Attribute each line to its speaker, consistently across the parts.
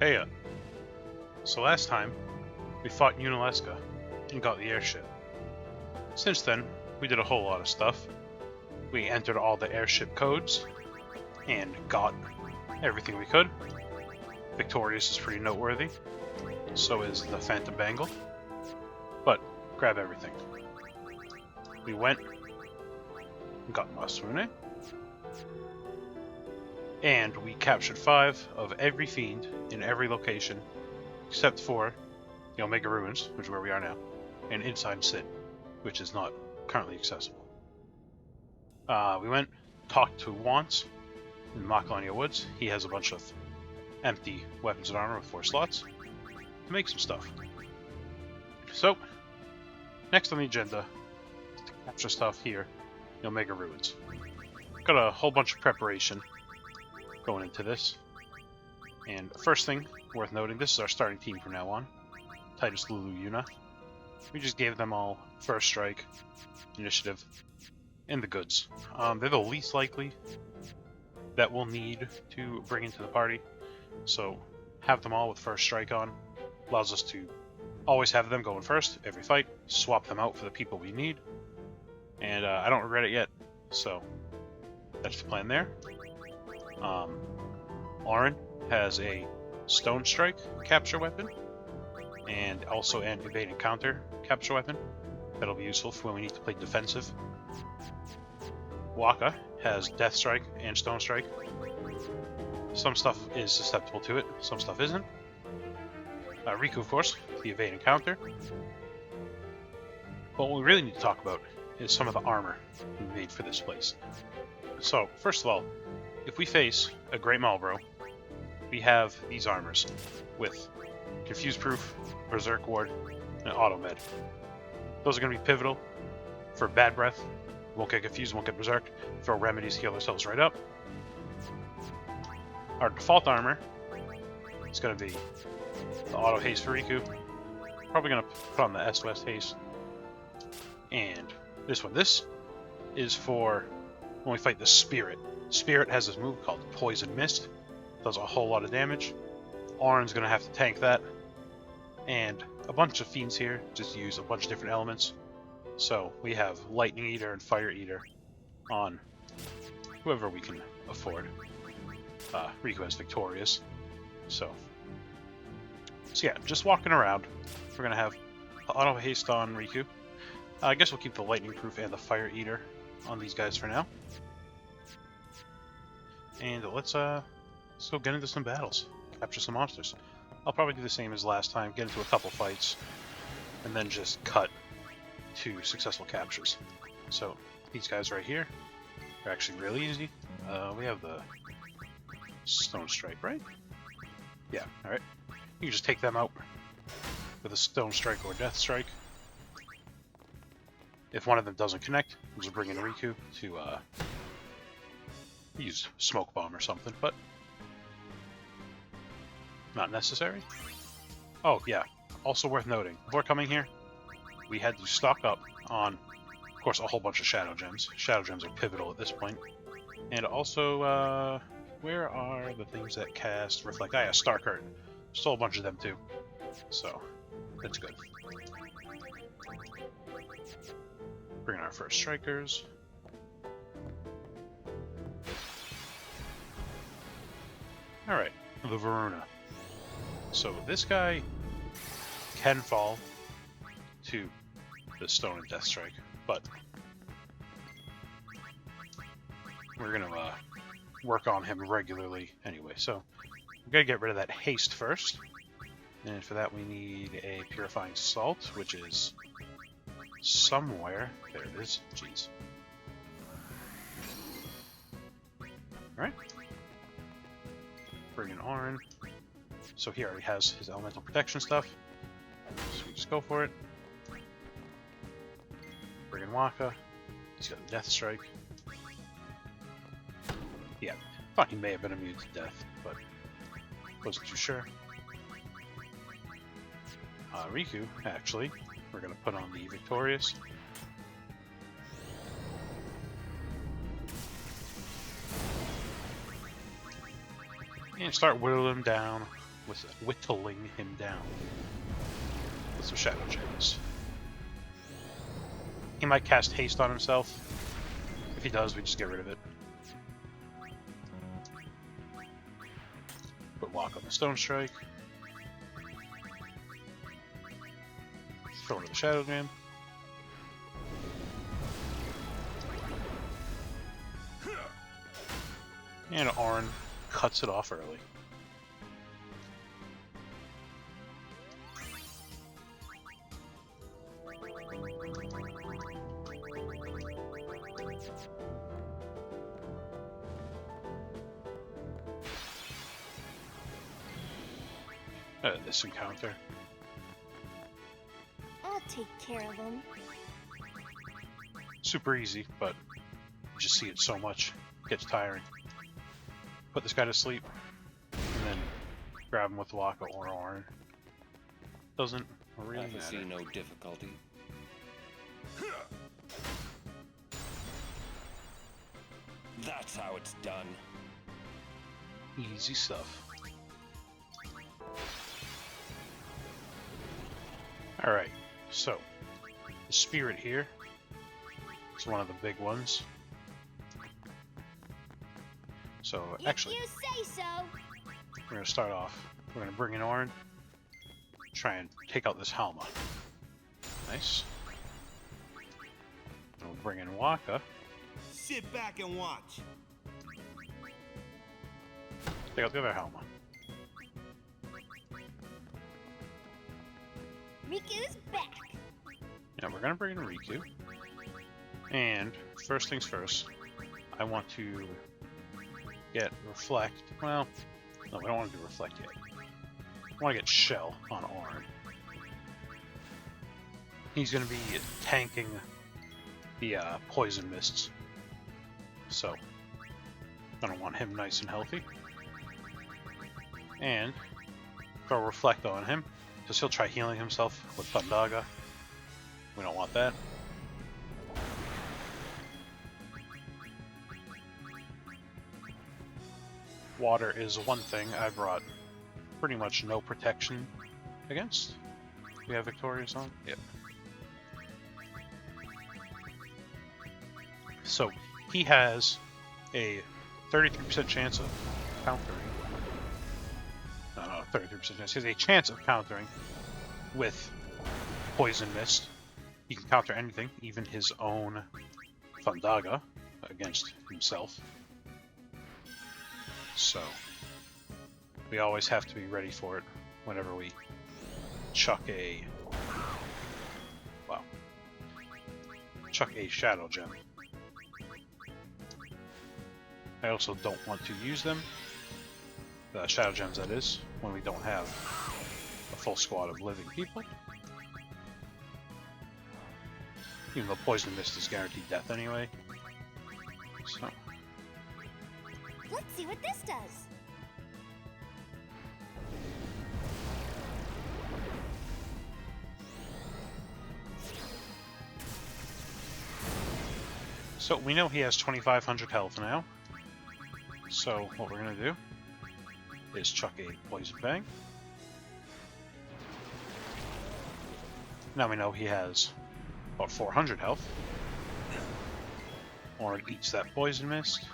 Speaker 1: Hey, so last time we fought Unalesca and got the airship. Since then, we did a whole lot of stuff. We entered all the airship codes and got everything we could. Victorious is pretty noteworthy. So is the Phantom Bangle. But grab everything. We went and got Varuna. And we captured 5 of every fiend in every location, except for the Omega Ruins, which is where we are now, and Inside Sin, which is not currently accessible. We went, talked to Wants in Macalonia Woods. He has a bunch of empty weapons and armor with 4 slots to make some stuff. So, next on the agenda is to capture stuff here, the Omega Ruins. Got a whole bunch of preparation going into this. And the first thing worth noting, this is our starting team from now on. Titus, Lulu, Yuna. We just gave them all first strike, initiative, and the goods. They're the least likely that we'll need to bring into the party. So have them all with first strike on. Allows us to always have them going first every fight. Swap them out for the people we need. And I don't regret it yet. So that's the plan there. Auron has a Stonestrike capture weapon, and also an evade and counter capture weapon. That'll be useful for when we need to play defensive. Waka has Deathstrike and Stonestrike. Some stuff is susceptible to it, some stuff isn't. Riku, of course, the evade and counter. But what we really need to talk about is some of the armor we made for this place. So, first of all, if we face a Great Malbro, we have these armors with Confuse Proof, Berserk Ward, and Auto Med. Those are going to be pivotal for Bad Breath. Won't get confused, won't get berserked. Throw remedies, heal ourselves right up. Our default armor is going to be the Auto Haste for Riku. Probably going to put on the S-West Haste. And this one. This is for when we fight the Spirit. Spirit has this move called Poison Mist. Does a whole lot of damage. Auron's going to have to tank that. And a bunch of fiends here just use a bunch of different elements. So we have Lightning Eater and Fire Eater on whoever we can afford. Riku has Victorious. So yeah, just walking around. We're going to have Auto Haste on Riku. I guess we'll keep the Lightning Proof and the Fire Eater on these guys for now. And let's go get into some battles. Capture some monsters. I'll probably do the same as last time, get into a couple fights, and then just cut to successful captures. So, these guys right here are actually really easy. We have the Stonestrike, right? Yeah, alright. You can just take them out with a Stonestrike or Deathstrike. If one of them doesn't connect, we'll just bring in Riku to use Smoke Bomb or something, but not necessary. Oh yeah, also worth noting, before coming here, we had to stock up on, of course, a whole bunch of Shadow Gems. Shadow Gems are pivotal at this point. And also, where are the things that cast Reflect? Yeah, Star Curtain. Stole a bunch of them too, so that's good. Bring in our first strikers. Alright, the Varuna. So this guy can fall to the Stone and Deathstrike, but we're gonna work on him regularly anyway. So we're gonna get rid of that haste first, and for that we need a Purifying Salt, which is somewhere. There it is. Jeez. Alright. Bring in Auron. So he already has his elemental protection stuff. So we just go for it. Bring in Waka. He's got the Deathstrike. Yeah, thought he may have been immune to death, but wasn't too sure. Riku, actually, we're going to put on the Victorious. And start whittling them down whittling him down with some shadow gems. He might cast haste on himself. If he does, we just get rid of it. Put lock on the Stonestrike. Throw in the shadow gem. And Arn cuts it off early. This encounter.
Speaker 2: I'll take care of him.
Speaker 1: Super easy, but you just see it so much. It gets tiring. Put this guy to sleep, and then grab him with Waka or Arn. Doesn't really matter.
Speaker 3: I see no difficulty. That's how it's done.
Speaker 1: Easy stuff. Alright, so the spirit here is one of the big ones. So actually,
Speaker 2: you say so.
Speaker 1: we're going to start off. We're going to bring in Arn, try and take out this Halma. Nice. And we'll bring in Waka.
Speaker 4: Sit back and watch.
Speaker 1: Take out the other Halma.
Speaker 2: Riku's back.
Speaker 1: Yeah, we're going to bring in Riku. And first things first, I want to get Reflect. Well, no, we don't want to do Reflect yet. I want to get Shell on Arn. He's going to be tanking the Poison Mists. So, I don't want him nice and healthy. And throw Reflect on him, because he'll try healing himself with Thundaga. We don't want that. Water is one thing I brought pretty much no protection against. We have Victorious on? Yep. So, he has a 33% chance of countering. No, 33% chance. He has a chance of countering with Poison Mist. He can counter anything, even his own Thundaga against himself. So, we always have to be ready for it whenever we chuck a... Wow. Chuck a Shadow Gem. I also don't want to use them, the Shadow Gems that is, when we don't have a full squad of living people. Even though Poison Mist is guaranteed death anyway. So...
Speaker 2: Let's see what this does.
Speaker 1: So we know he has 2,500 health now. So what we're gonna do is chuck a Poison Fang. Now we know he has about 400 health. Or it eats that Poison Mist.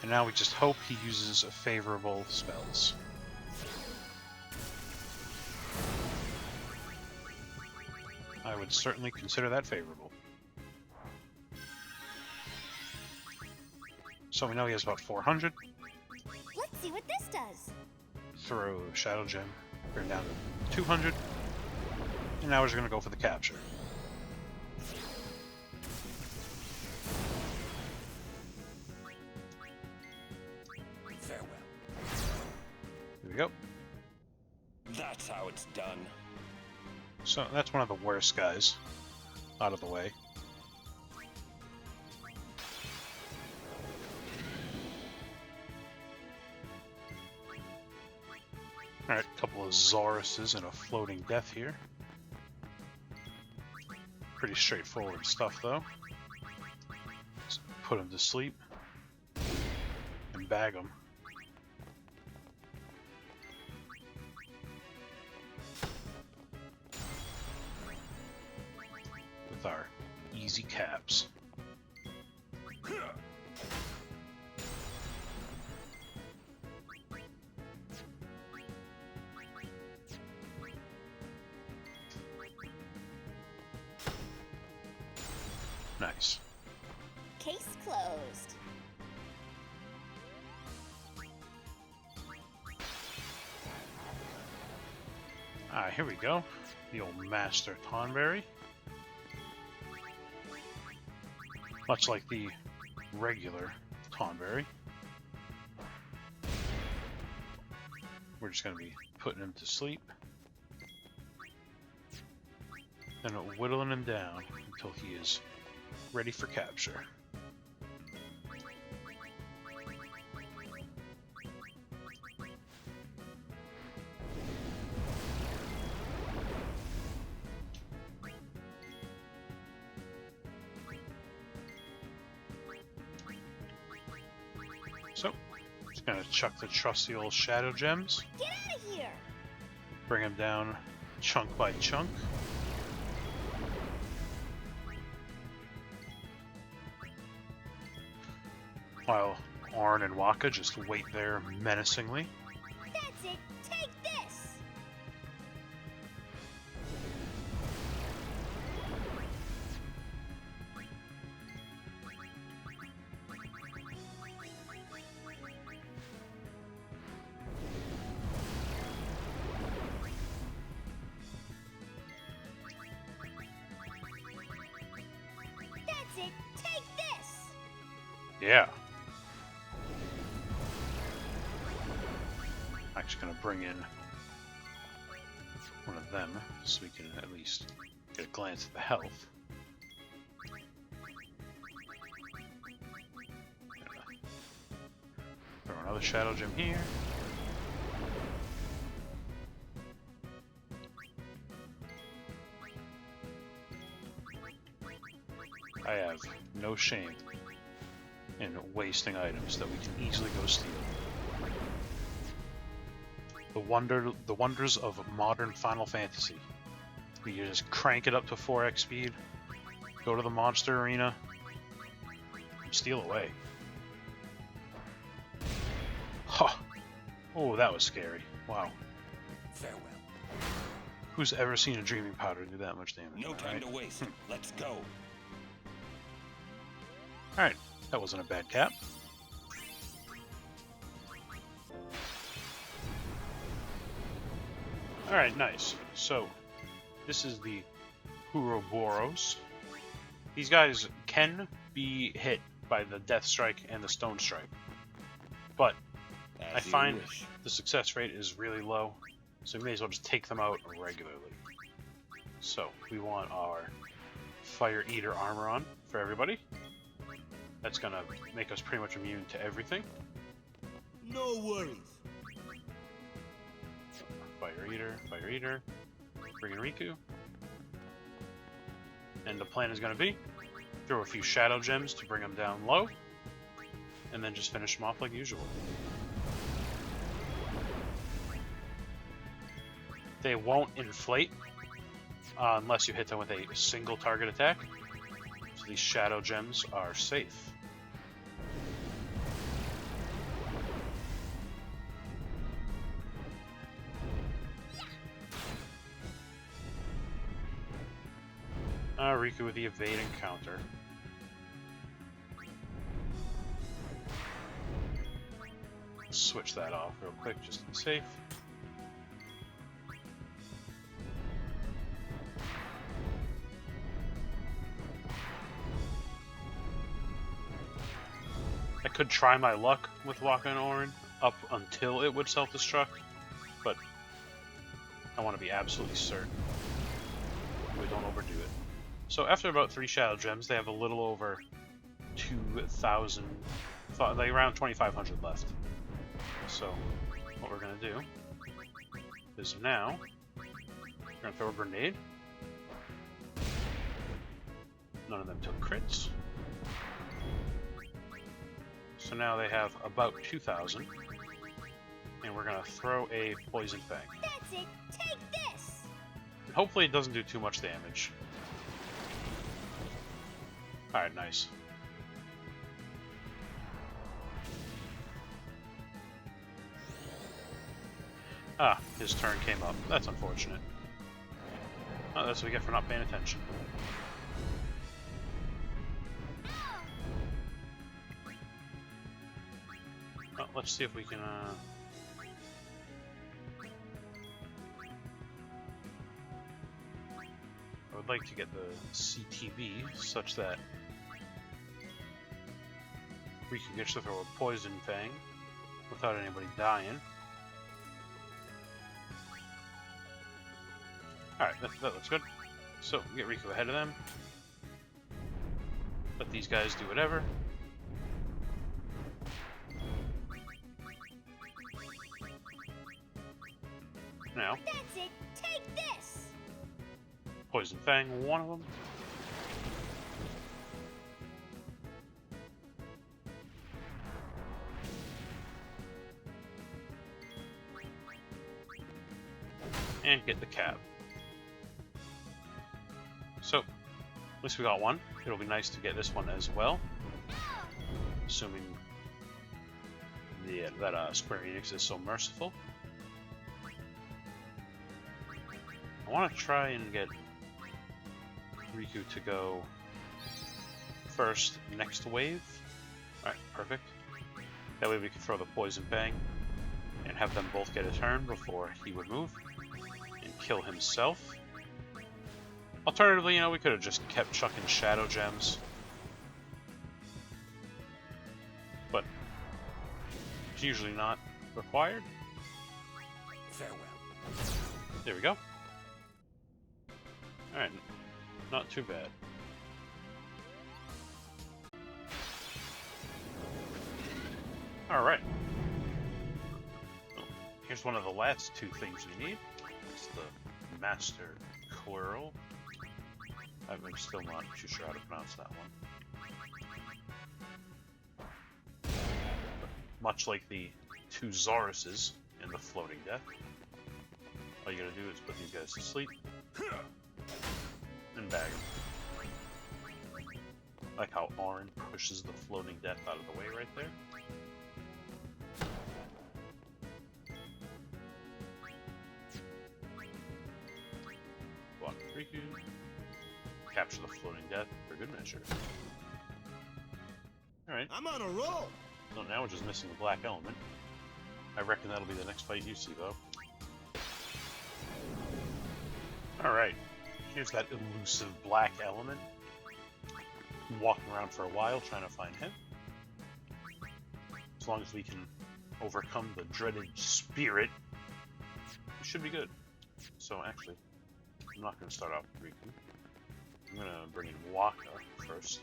Speaker 1: And now we just hope he uses favorable spells. I would certainly consider that favorable. So we know he has about 400.
Speaker 2: Let's see what this does.
Speaker 1: Throw Shadow Gem, bring down to 200. And now we're just going to go for the capture.
Speaker 3: Farewell.
Speaker 1: Here we go.
Speaker 3: That's how it's done.
Speaker 1: So that's one of the worst guys out of the way. Alright, a couple of Zaruses and a floating death here. Pretty straightforward stuff though. Just put him to sleep and bag him. with our easy caps. Nice.
Speaker 2: Case closed.
Speaker 1: Alright, here we go. The old Master Tonberry. Much like the regular Tonberry. We're just going to be putting him to sleep. And whittling him down until he is ready for capture. So, just gonna chuck the trusty old shadow gems.
Speaker 2: Get out of here!
Speaker 1: Bring him down chunk by chunk. While Arn and Waka just wait there menacingly.
Speaker 2: That's it! Take this! That's it! Take this!
Speaker 1: Yeah. Actually gonna bring in one of them so we can at least get a glance at the health. Throw another shadow gem here. I have no shame in wasting items that we can easily go steal. The wonders of modern Final Fantasy. You just crank it up to 4x speed, go to the monster arena, and steal away. Huh. Oh, that was scary. Wow.
Speaker 3: Farewell.
Speaker 1: Who's ever seen a dreaming powder do that much damage?
Speaker 3: No time to waste. Let's go.
Speaker 1: Alright, that wasn't a bad cap. Alright, nice. So, this is the Puroboros. These guys can be hit by the Deathstrike and the Stonestrike, but
Speaker 3: As
Speaker 1: I
Speaker 3: you
Speaker 1: find
Speaker 3: wish.
Speaker 1: the success rate is really low, so we may as well just take them out regularly. So, we want our Fire Eater armor on for everybody. That's gonna make us pretty much immune to everything.
Speaker 4: No worries.
Speaker 1: Fire Eater, bring in Riku. And the plan is going to be throw a few shadow gems to bring them down low, and then just finish them off like usual. They won't inflate unless you hit them with a single target attack, so these shadow gems are safe. Riku with the evade and counter. Switch that off real quick just to be safe. I could try my luck with Waka and Orin up until it would self-destruct, but I want to be absolutely certain we don't overdo it. So after about 3 shadow gems, they have a little over 2,000, like around 2,500 left. So what we're gonna do is now we're gonna throw a grenade. None of them took crits. So now they have about 2,000, and we're gonna throw a poison fang.
Speaker 2: That's it! Take this!
Speaker 1: And hopefully it doesn't do too much damage. Alright, nice. Ah, his turn came up. That's unfortunate. Oh, that's what we get for not paying attention. Well, let's see if we can, I would like to get the CTB such that we can get to throw a Poison Fang without anybody dying. Alright, that looks good. So, we get Riku ahead of them. Let these guys do whatever. Now,
Speaker 2: That's it. Take this.
Speaker 1: Poison Fang, one of them. And get the cab. So, at least we got one. It'll be nice to get this one as well. Assuming that Square Enix is so merciful. I want to try and get Riku to go first next wave. Alright, perfect. That way we can throw the Poison Fang and have them both get a turn before he would move and kill himself. Alternatively, you know, we could have just kept chucking Shadow Gems. But it's usually not required.
Speaker 3: Farewell.
Speaker 1: There we go. Alright, not too bad. Alright. Well, here's one of the last two things we need. It's the Master Quarrel. I'm still not too sure how to pronounce that one. But much like the two Zaruses in the Floating Death, all you gotta do is put these guys to sleep and bag them. Like how Auron pushes the Floating Death out of the way right there. Block Riku. Capture the Floating Death for good measure. Alright.
Speaker 4: I'm on a roll.
Speaker 1: So now we're just missing the Black Element. I reckon that'll be the next fight you see, though. Alright. Here's that elusive Black Element. Walking around for a while trying to find him. As long as we can overcome the dreaded Spirit, we should be good. So actually, I'm not going to start off with Riku. I'm going to bring in Waka first.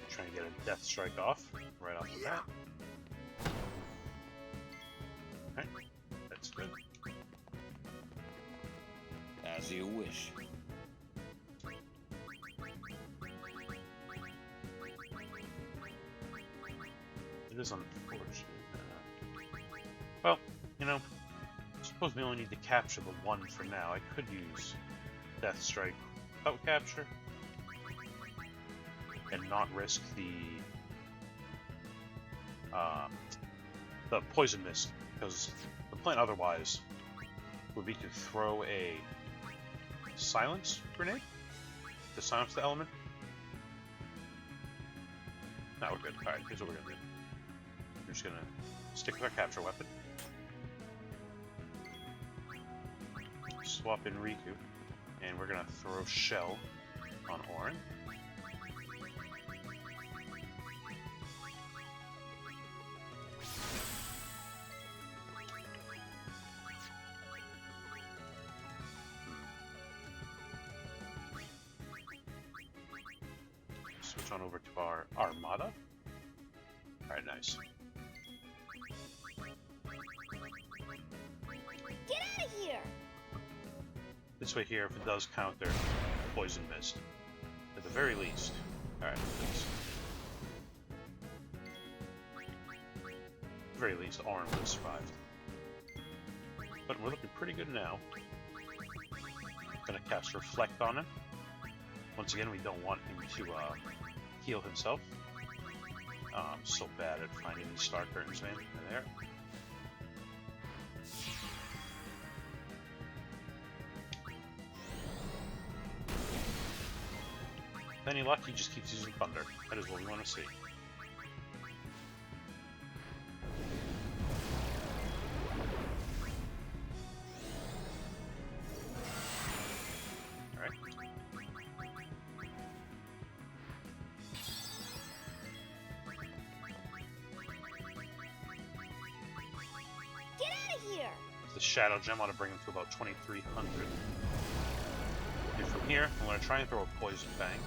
Speaker 1: Try and get a Deathstrike off right off the bat. Okay, that's good.
Speaker 3: As you wish.
Speaker 1: It is unfortunate. Well, you know, I suppose we only need to capture the one for now. I could use Deathstrike without capture and not risk the Poison Mist, because the plan otherwise would be to throw a Silence Grenade to silence the element. No, we're good. Alright, here's what we're gonna do. We're just gonna stick with our capture weapon. Swap in Riku. And we're gonna throw Shell on Auron. Switch on over to our Armada. Alright, nice.
Speaker 2: Get out of here!
Speaker 1: This way here, if it does counter Poison Mist, at the very least. Alright, at the very least, Auron would have survived. But we're looking pretty good now. Gonna cast Reflect on him. Once again, we don't want him to heal himself. Oh, I'm so bad at finding these star curtains, man. They're there. With any luck, he just keeps using thunder. That is what we want to see. Alright.
Speaker 2: Get out of here!
Speaker 1: With the Shadow Gem, I want to bring him to about 2,300. And from here, I'm going to try and throw a Poison Fang.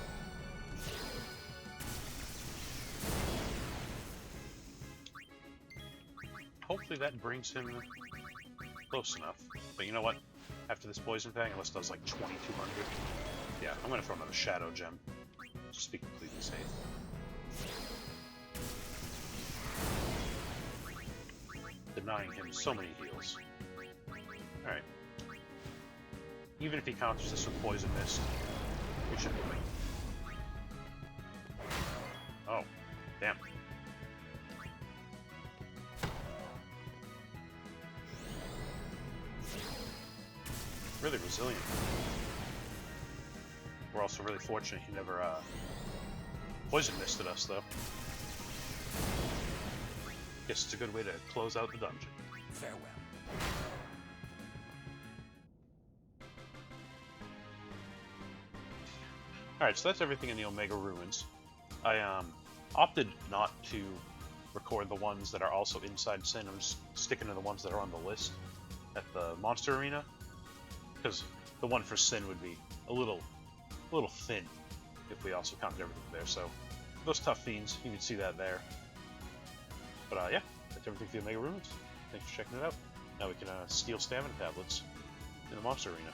Speaker 1: Hopefully that brings him close enough. But you know what? After this Poison Fang, unless it does like 2,200. Yeah, I'm going to throw another Shadow Gem. Just to be completely safe. Denying him so many heals. Alright. Even if he counters this with Poison Mist, we should be fine. Oh, damn. Really resilient. We're also really fortunate he never Poison Misted us, though. Guess it's a good way to close out the dungeon.
Speaker 3: Farewell.
Speaker 1: Alright, so that's everything in the Omega Ruins. I opted not to record the ones that are also inside Sin. I'm just sticking to the ones that are on the list at the Monster Arena. Because the one for Sin would be a little thin if we also counted everything there. So those tough fiends, you can see that there. But yeah, that's everything for the Omega Ruins. Thanks for checking it out. Now we can steal stamina tablets in the Monster Arena.